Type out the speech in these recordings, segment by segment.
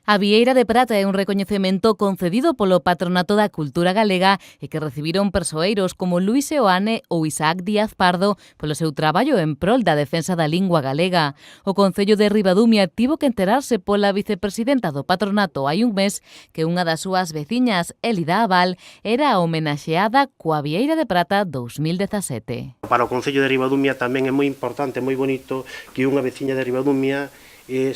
A Vieira de Prata é un recoñecemento concedido polo Patronato da Cultura Galega e que recibiron persoeiros como Luís Seoane ou Isaac Díaz Pardo polo seu traballo en prol da defensa da lingua galega. O Concello de Ribadumia tivo que enterarse pola vicepresidenta do Patronato hai un mes que unha das súas veciñas, Elida Abal, era homenaxeada coa Vieira de Prata 2017. Para o Concello de Ribadumia tamén é moi importante, moi bonito que unha veciña de Ribadumia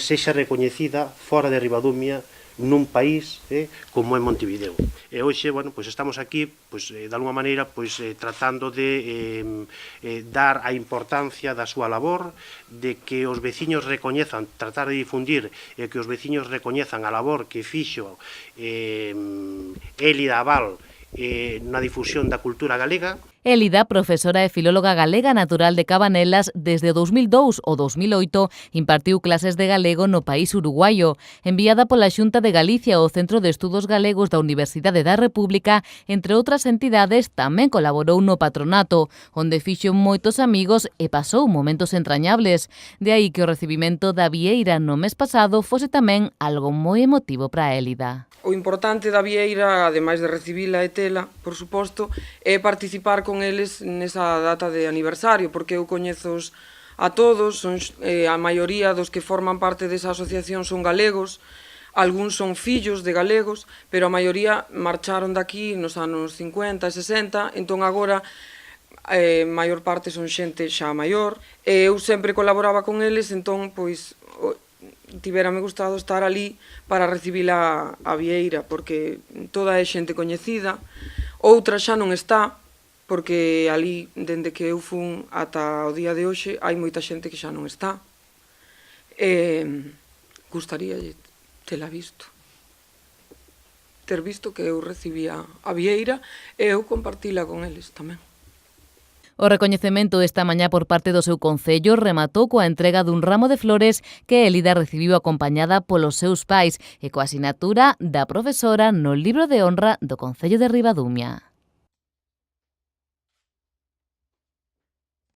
sexa recoñecida fora de Ribadumia nun país como é Montevideo. E hoxe, bueno, pois estamos aquí, pois de alguma maneira, pois tratando de dar a importancia da súa labor, de que os veciños recoñezan, tratar de difundir que os veciños recoñezan a labor que fixo Elida Abal na difusión da cultura galega. Elida, profesora e filóloga galega natural de Cabanelas, desde o 2002 ou 2008 impartiu clases de galego no país uruguaio. Enviada pola Xunta de Galicia ao Centro de Estudos Galegos da Universidade da República, entre outras entidades, tamén colaborou no Patronato, onde fixo moitos amigos e pasou momentos entrañables. De aí que o recibimento da Vieira no mes pasado fose tamén algo moi emotivo para Elida. O importante da Vieira, ademais de recibila e tela, por suposto, é participar con eles nesa data de aniversario, porque eu coñezos a todos, a maioría dos que forman parte desa asociación son galegos, algúns son fillos de galegos, pero a maioría marcharon daqui nos anos 50 e 60, entón agora a maior parte son xente xa maior, e eu sempre colaboraba con eles, entón, pois, tivérame gustado estar ali para recibila a Vieira, porque toda é xente coñecida, outra xa non está, porque ali, dende que eu fun ata o día de hoxe, hai moita xente que xa non está. Gustaríalle tela visto. Ter visto que eu recibía a Vieira e eu compartila con eles tamén. O recoñecemento esta mañá por parte do seu concello rematou coa entrega dun ramo de flores que Elida recibiu acompañada polos seus pais e coa asinatura da profesora no libro de honra do Concello de Ribadumia.